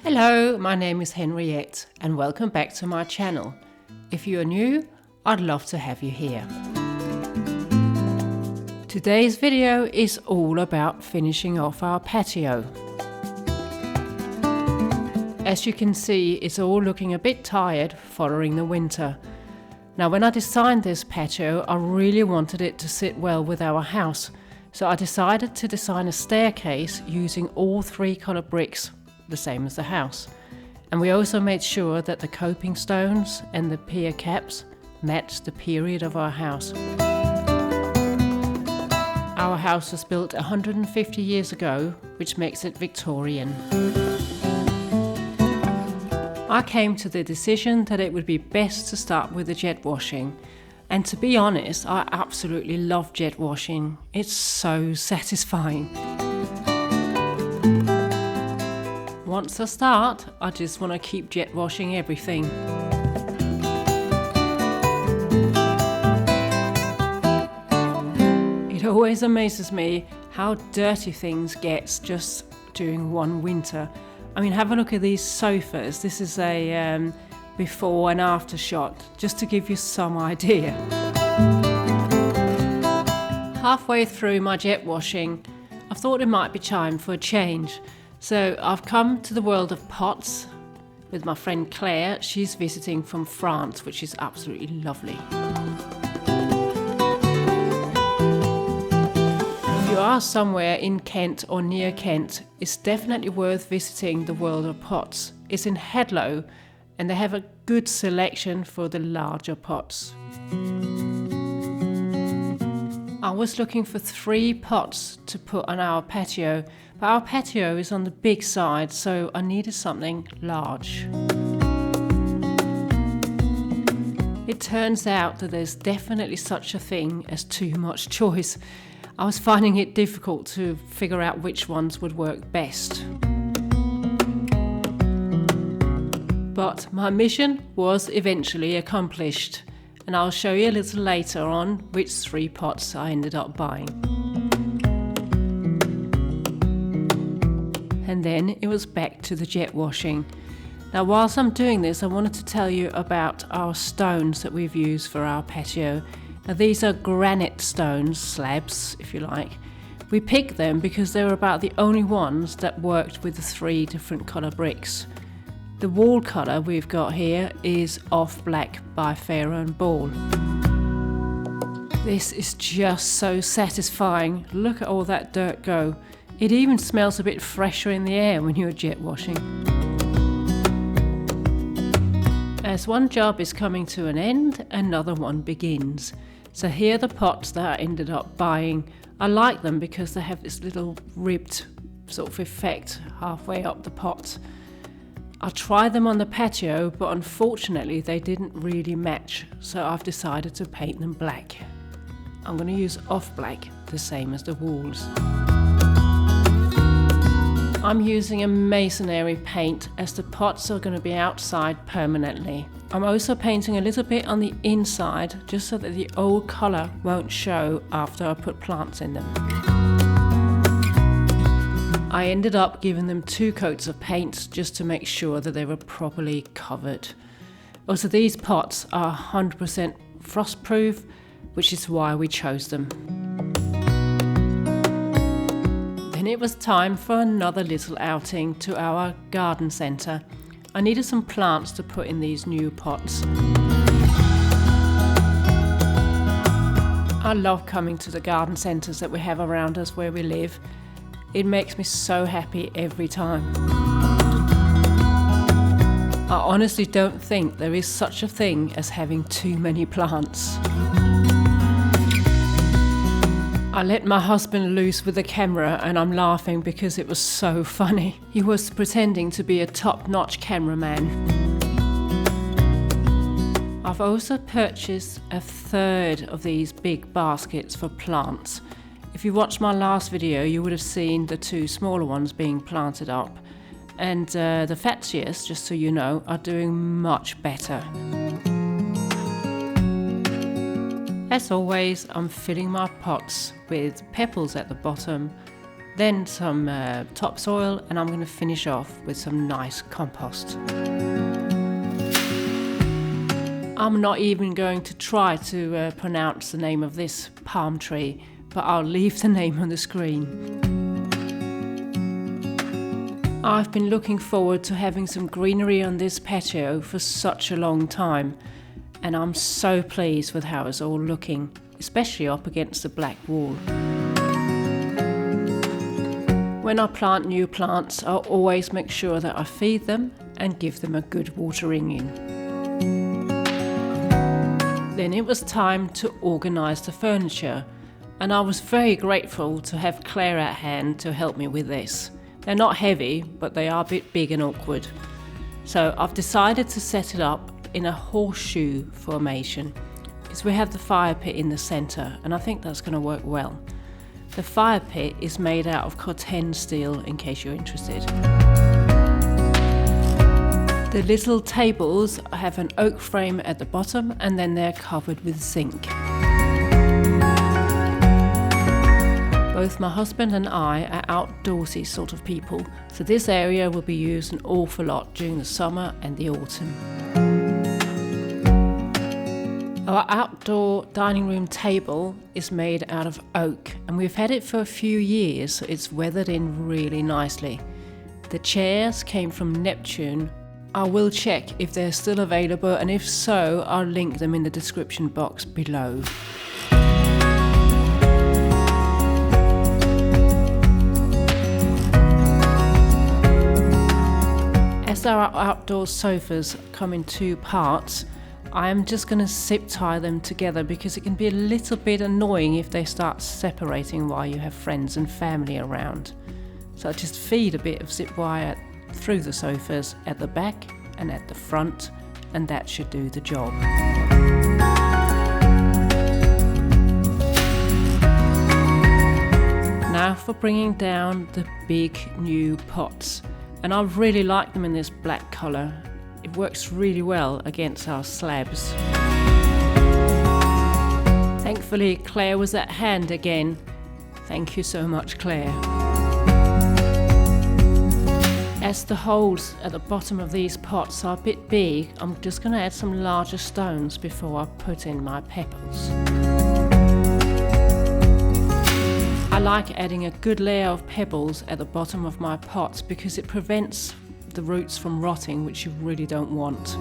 Hello, my name is Henriette and welcome back to my channel. If you are new, I'd love to have you here. Today's video is all about finishing off our patio. As you can see, it's all looking a bit tired following the winter. Now, when I designed this patio, I really wanted it to sit well with our house. So I decided to design a staircase using all three colour bricks, the same as the house. And we also made sure that the coping stones and the pier caps matched the period of our house. Our house was built 150 years ago, which makes it Victorian. I came to the decision that it would be best to start with the jet washing. And to be honest, I absolutely love jet washing. It's so satisfying. Once I start, I just want to keep jet washing everything. It always amazes me how dirty things get just during one winter. I mean, have a look at these sofas. This is a before and after shot, just to give you some idea. Halfway through my jet washing, I thought it might be time for a change. So I've come to the world of pots with my friend Claire. She's visiting from France, which is absolutely lovely. If you are somewhere in Kent or near Kent, it's definitely worth visiting the world of pots. It's in Hadlow and they have a good selection for the larger pots. I was looking for 3 pots to put on our patio, but our patio is on the big side, so I needed something large. It turns out that there's definitely such a thing as too much choice. I was finding it difficult to figure out which ones would work best. But my mission was eventually accomplished, and I'll show you a little later on which 3 pots I ended up buying. And then it was back to the jet washing. Now, whilst I'm doing this, I wanted to tell you about our stones that we've used for our patio. Now, these are granite stones, slabs if you like. We picked them because they were about the only ones that worked with the 3 different colour bricks. The wall colour we've got here is off black by Fair & Ball. This is just so satisfying. Look at all that dirt go. It even smells a bit fresher in the air when you're jet washing. As one job is coming to an end, another one begins. So here are the pots that I ended up buying. I like them because they have this little ribbed sort of effect halfway up the pot. I tried them on the patio, but unfortunately they didn't really match, so I've decided to paint them black. I'm going to use off black, the same as the walls. I'm using a masonry paint as the pots are going to be outside permanently. I'm also painting a little bit on the inside just so that the old colour won't show after I put plants in them. I ended up giving them 2 coats of paint just to make sure that they were properly covered. Also, these pots are 100% frost proof, which is why we chose them. Then it was time for another little outing to our garden centre. I needed some plants to put in these new pots. I love coming to the garden centres that we have around us where we live. It makes me so happy every time. I honestly don't think there is such a thing as having too many plants. I let my husband loose with the camera and I'm laughing because it was so funny. He was pretending to be a top-notch cameraman. I've also purchased a 3rd of these big baskets for plants. If you watched my last video, you would have seen the 2 smaller ones being planted up. And the Fatsias, just so you know, are doing much better. As always, I'm filling my pots with pebbles at the bottom, then some topsoil, and I'm going to finish off with some nice compost. I'm not even going to try to pronounce the name of this palm tree, but I'll leave the name on the screen. I've been looking forward to having some greenery on this patio for such a long time, and I'm so pleased with how it's all looking, especially up against the black wall. When I plant new plants, I'll always make sure that I feed them and give them a good watering in. Then it was time to organise the furniture, and I was very grateful to have Claire at hand to help me with this. They're not heavy, but they are a bit big and awkward. So I've decided to set it up in a horseshoe formation, because we have the fire pit in the centre, and I think that's going to work well. The fire pit is made out of Covent steel, in case you're interested. The little tables have an oak frame at the bottom, and then they're covered with zinc. Both my husband and I are outdoorsy sort of people, so this area will be used an awful lot during the summer and the autumn. Our outdoor dining room table is made out of oak, and we've had it for a few years, so it's weathered in really nicely. The chairs came from Neptune. I will check if they're still available, and if so, I'll link them in the description box below. As our outdoor sofas come in two parts, I am just going to zip tie them together, because it can be a little bit annoying if they start separating while you have friends and family around. So I just feed a bit of zip wire through the sofas at the back and at the front, and that should do the job. Now for bringing down the big new pots, and I really like them in this black colour. It works really well against our slabs. Thankfully, Claire was at hand again. Thank you so much, Claire. As the holes at the bottom of these pots are a bit big, I'm just going to add some larger stones before I put in my pebbles. I like adding a good layer of pebbles at the bottom of my pots, because it prevents the roots from rotting, which you really don't want.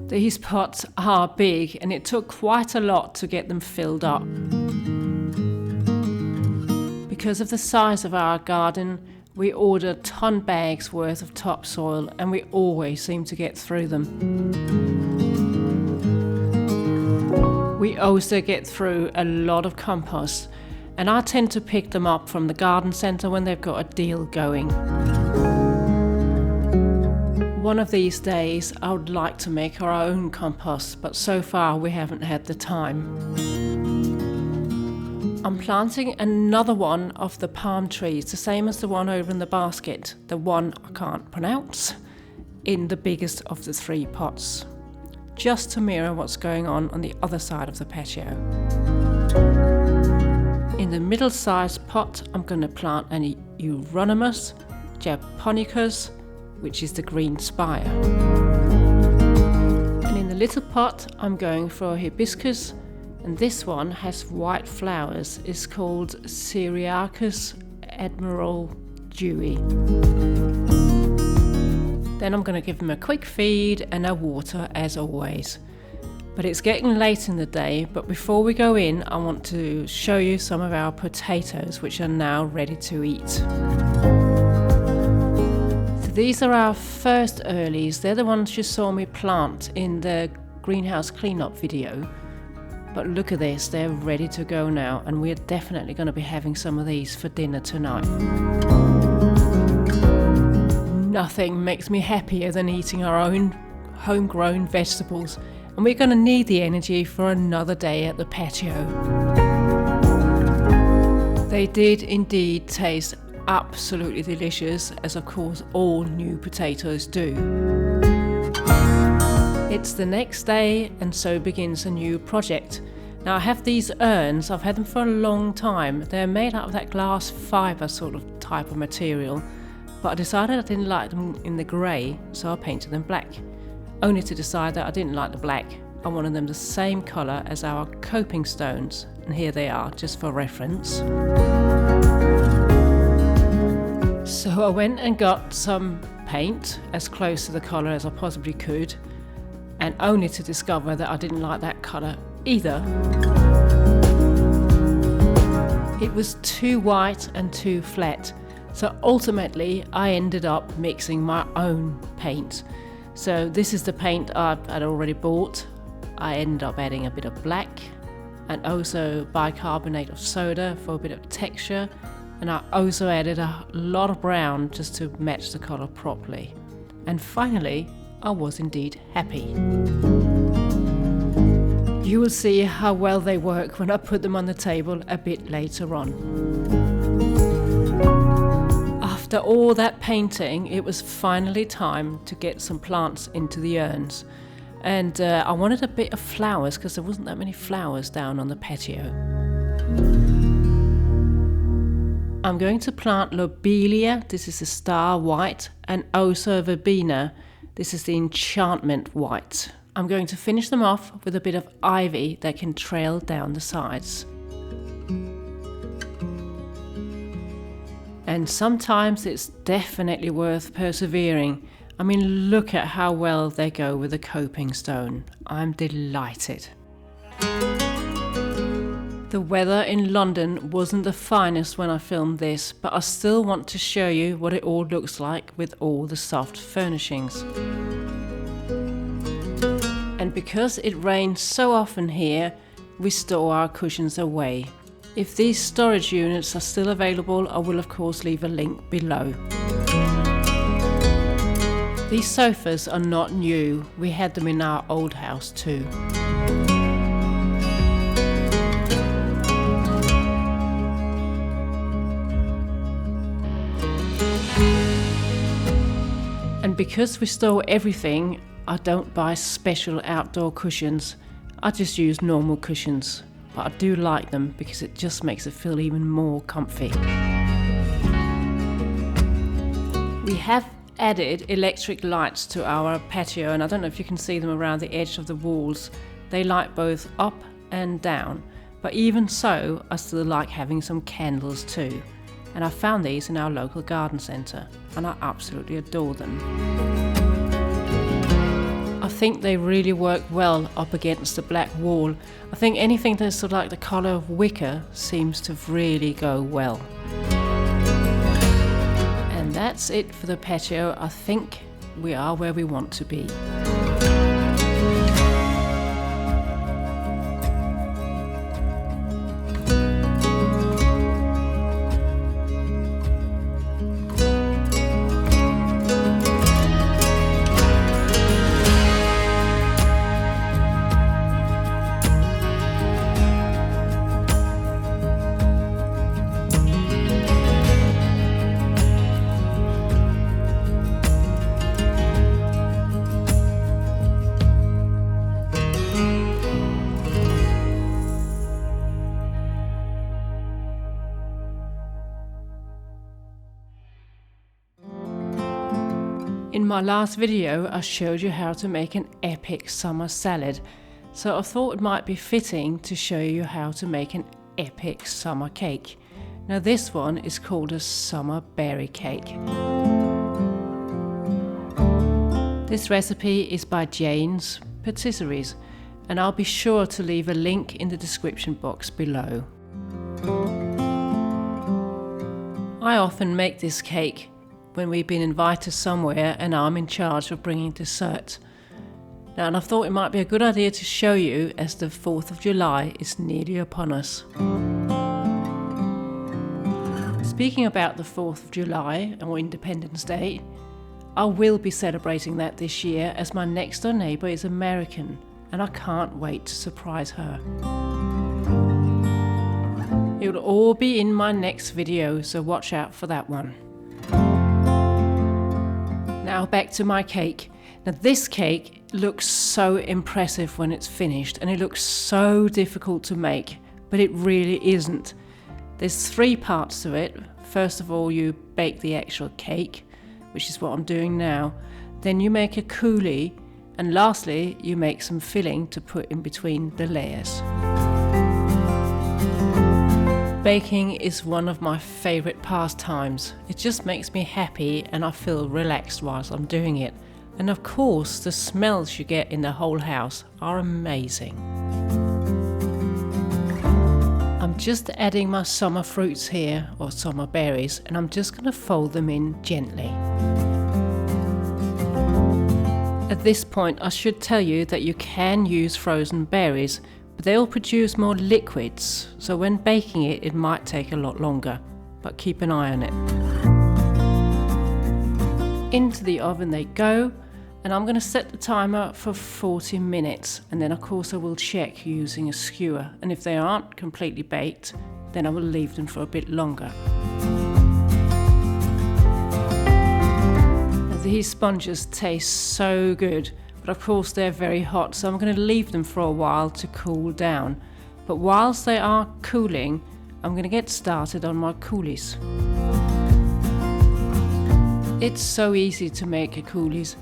These pots are big, and it took quite a lot to get them filled up. Because of the size of our garden, we ordered ton bags worth of topsoil, and we always seem to get through them. We also get through a lot of compost, and I tend to pick them up from the garden centre when they've got a deal going. One of these days I would like to make our own compost, but so far we haven't had the time. I'm planting another one of the palm trees, the same as the one over in the basket, the one I can't pronounce, in the biggest of the three pots, just to mirror what's going on the other side of the patio. In the middle-sized pot, I'm going to plant an Euronymous, Japonicus, which is the green spire. And in the little pot, I'm going for a hibiscus, and this one has white flowers. It's called Syriacus Admiral Dewey. Then I'm going to give them a quick feed and a water as always. But it's getting late in the day, but before we go in, I want to show you some of our potatoes, which are now ready to eat. So these are our first earlies. They're the ones you saw me plant in the greenhouse cleanup video. But look at this, they're ready to go now, and we're definitely going to be having some of these for dinner tonight. Nothing makes me happier than eating our own homegrown vegetables. And we're going to need the energy for another day at the patio. They did indeed taste absolutely delicious, as of course all new potatoes do. It's the next day, and so begins a new project. Now I have these urns, I've had them for a long time. They're made out of that glass fibre sort of type of material, but I decided I didn't like them in the grey, so I painted them black. Only to decide that I didn't like the black. I wanted them the same colour as our coping stones, and here they are, just for reference. So I went and got some paint as close to the colour as I possibly could, and only to discover that I didn't like that colour either. It was too white and too flat, so ultimately I ended up mixing my own paint. So this is the paint I had already bought. I ended up adding a bit of black and also bicarbonate of soda for a bit of texture, and I also added a lot of brown just to match the colour properly. And finally, I was indeed happy. You will see how well they work when I put them on the table a bit later on. After all that painting, it was finally time to get some plants into the urns. And I wanted a bit of flowers because there wasn't that many flowers down on the patio. I'm going to plant lobelia, this is the star white, and also verbena, this is the enchantment white. I'm going to finish them off with a bit of ivy that can trail down the sides. And sometimes it's definitely worth persevering. I mean, look at how well they go with the coping stone. I'm delighted. The weather in London wasn't the finest when I filmed this, but I still want to show you what it all looks like with all the soft furnishings. And because it rains so often here, we store our cushions away. If these storage units are still available, I will of course leave a link below. These sofas are not new, we had them in our old house too. And because we store everything, I don't buy special outdoor cushions. I just use normal cushions, but I do like them because it just makes it feel even more comfy. We have added electric lights to our patio, and I don't know if you can see them around the edge of the walls. They light both up and down, but even so, I still like having some candles too. And I found these in our local garden centre, and I absolutely adore them. I think they really work well up against the black wall. I think anything that's sort of like the colour of wicker seems to really go well. And that's it for the patio. I think we are where we want to be. In my last video, I showed you how to make an epic summer salad, so I thought it might be fitting to show you how to make an epic summer cake. Now this one is called a summer berry cake. This recipe is by Jane's Patisseries, and I'll be sure to leave a link in the description box below. I often make this cake when we've been invited somewhere and I'm in charge of bringing dessert. Now, and I thought it might be a good idea to show you as the 4th of July is nearly upon us. Speaking about the 4th of July, or Independence Day, I will be celebrating that this year as my next door neighbour is American and I can't wait to surprise her. It will all be in my next video, so watch out for that one. Now back to my cake. Now this cake looks so impressive when it's finished, and it looks so difficult to make, but it really isn't. There's 3 parts to it. First of all, you bake the actual cake, which is what I'm doing now. Then you make a coulis, and lastly, you make some filling to put in between the layers. Baking is one of my favourite pastimes. It just makes me happy and I feel relaxed whilst I'm doing it. And of course, the smells you get in the whole house are amazing. I'm just adding my summer fruits here, or summer berries, and I'm just going to fold them in gently. At this point, I should tell you that you can use frozen berries, but they'll produce more liquids, so when baking it, it might take a lot longer, but keep an eye on it. Into the oven they go, and I'm going to set the timer for 40 minutes, and then of course I will check using a skewer, and if they aren't completely baked, then I will leave them for a bit longer. These sponges taste so good, but of course they're very hot, so I'm going to leave them for a while to cool down. But whilst they are cooling, I'm going to get started on my coulis. It's so easy to make a coulis.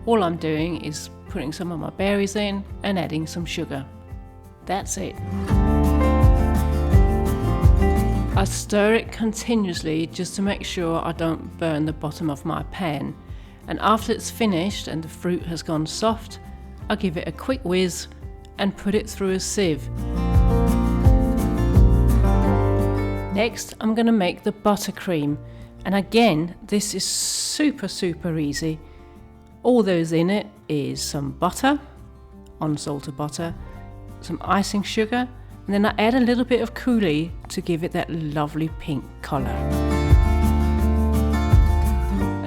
All I'm doing is putting some of my berries in and adding some sugar. That's it. I stir it continuously just to make sure I don't burn the bottom of my pan. And after it's finished and the fruit has gone soft, I give it a quick whiz and put it through a sieve. Next, I'm going to make the buttercream. And again, this is super easy. All there's in it is some butter, unsalted butter, some icing sugar, and then I add a little bit of coulis to give it that lovely pink colour.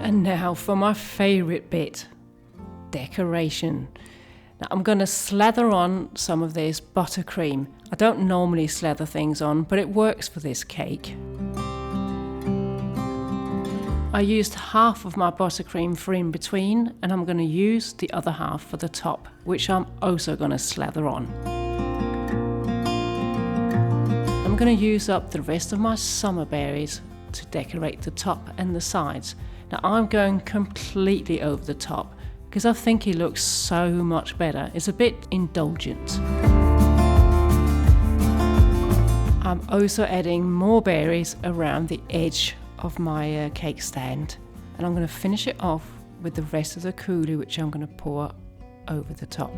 And now for my favourite bit, decoration. Now I'm going to slather on some of this buttercream. I don't normally slather things on, but it works for this cake. I used half of my buttercream for in between, and I'm going to use the other half for the top, which I'm also going to slather on. I'm going to use up the rest of my summer berries to decorate the top and the sides. Now I'm going completely over the top because I think it looks so much better. It's a bit indulgent. I'm also adding more berries around the edge of my cake stand, and I'm going to finish it off with the rest of the coulis, which I'm going to pour over the top.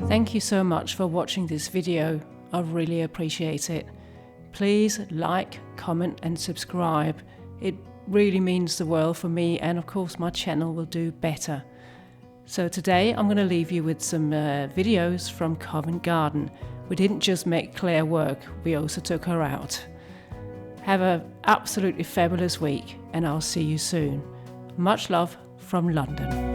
Thank you so much for watching this video. I really appreciate it. Please like, comment and subscribe. It really means the world for me, and of course my channel will do better. So today I'm going to leave you with some videos from Covent Garden. We didn't just make Claire work, we also took her out. Have an absolutely fabulous week, and I'll see you soon. Much love from London.